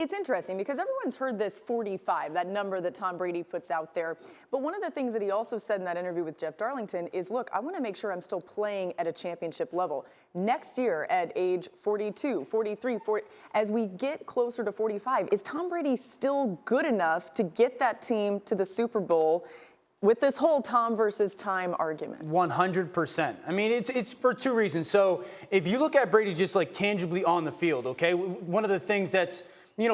It's interesting because everyone's heard this 45, that number that Tom Brady puts out there. But one of the things that he also said in that interview with Jeff Darlington is, look, I want to make sure I'm still playing at a championship level. Next year at age 42, 43, 40, as we get closer to 45, is Tom Brady still good enough to get that team to the Super Bowl with this whole Tom versus time argument? 100%. I mean, it's for two reasons. So if you look at Brady just like tangibly on the field, okay, one of the things that's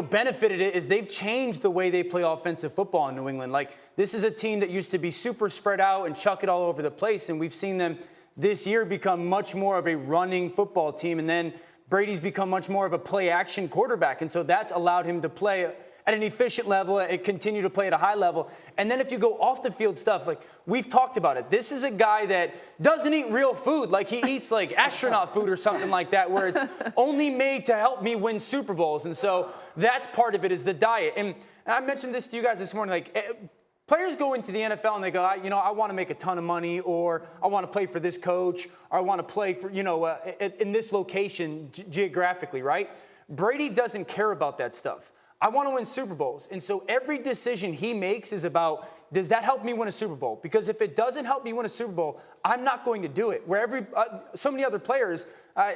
benefited it is they've changed the way they play offensive football in New England. Like, this is a team that used to be super spread out and chuck it all over the place, and we've seen them this year become much more of a running football team, and then Brady's become much more of a play-action quarterback, and so that's allowed him to play at an efficient level and continue to play at a high level. And then if you go off the field stuff, like we've talked about it, this is a guy that doesn't eat real food. Like, he eats like astronaut food or something like that, where it's only made to help me win Super Bowls. And so that's part of it, is the diet. And I mentioned this to you guys this morning, like players go into the NFL and they go, I want to make a ton of money, or I want to play for this coach, or I want to play for, in this location geographically, right? Brady doesn't care about that stuff. I want to win Super Bowls. And so every decision he makes is about, does that help me win a Super Bowl? Because if it doesn't help me win a Super Bowl, I'm not going to do it. Where so many other players,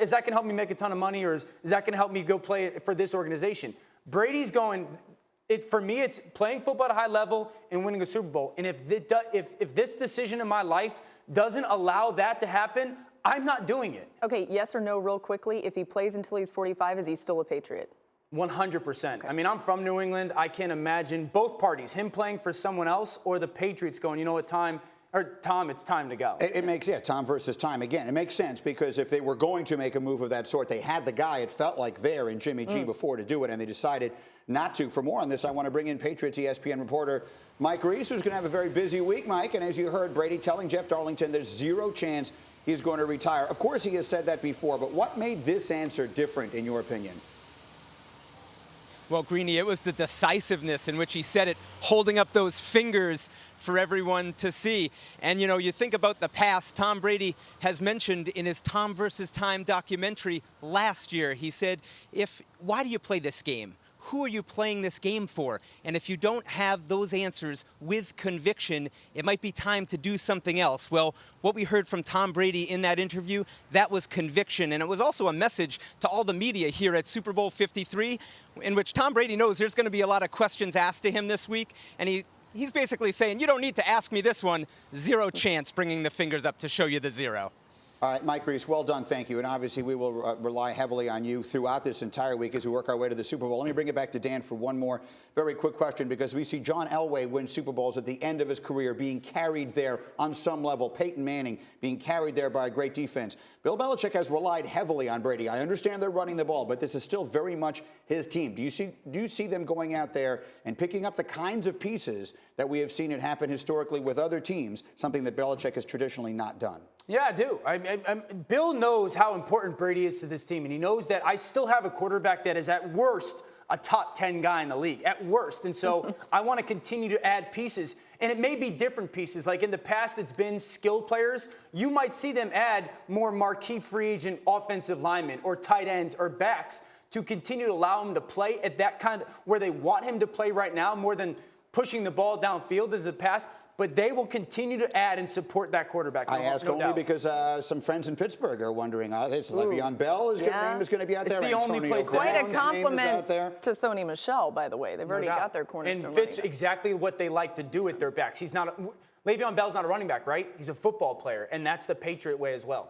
is that going to help me make a ton of money, or is that going to help me go play for this organization? Brady's going, for me, it's playing football at a high level and winning a Super Bowl. And if this decision in my life doesn't allow that to happen, I'm not doing it. Okay, yes or no real quickly. If he plays until he's 45, is he still a Patriot? 100%. Okay. I mean, I'm from New England. I can't imagine both parties, him playing for someone else or the Patriots going, you know what, Tom, it's time to go. It makes, Tom versus time. Again, it makes sense, because if they were going to make a move of that sort, they had the guy, it felt like, there in Jimmy G before to do it, and they decided not to. For more on this, I want to bring in Patriots ESPN reporter Mike Reese, who's going to have a very busy week, Mike. And as you heard, Brady telling Jeff Darlington there's zero chance he's going to retire. Of course, he has said that before, but what made this answer different, in your opinion? Well, Greeny, it was the decisiveness in which he said it, holding up those fingers for everyone to see. And, you think about the past, Tom Brady has mentioned in his Tom versus Time documentary last year, he said, why do you play this game? Who are you playing this game for? And if you don't have those answers with conviction, it might be time to do something else. Well, what we heard from Tom Brady in that interview, that was conviction. And it was also a message to all the media here at Super Bowl 53, in which Tom Brady knows there's going to be a lot of questions asked to him this week. And he's basically saying, you don't need to ask me this one. Zero chance, bringing the fingers up to show you the zero. All right, Mike Reese, well done, thank you. And obviously we will rely heavily on you throughout this entire week as we work our way to the Super Bowl. Let me bring it back to Dan for one more very quick question, because we see John Elway win Super Bowls at the end of his career, being carried there on some level. Peyton Manning being carried there by a great defense. Bill Belichick has relied heavily on Brady. I understand they're running the ball, but this is still very much his team. Do you see them going out there and picking up the kinds of pieces that we have seen it happen historically with other teams, something that Belichick has traditionally not done? Yeah, I do. Bill knows how important Brady is to this team, and he knows that I still have a quarterback that is at worst a top 10 guy in the league, at worst. And so I want to continue to add pieces. And it may be different pieces. Like in the past, it's been skilled players. You might see them add more marquee free agent offensive linemen or tight ends or backs to continue to allow him to play at that kind of where they want him to play right now, more than pushing the ball downfield as the past. But they will continue to add and support that quarterback. I ask only because some friends in Pittsburgh are wondering, Le'Veon Bell name is going to be out there. It's the only place. Quite a compliment to Sony Michel, by the way. They've already got their cornerstone. And fits exactly what they like to do with their backs. Le'Veon Bell's not a running back, right? He's a football player, and that's the Patriot way as well.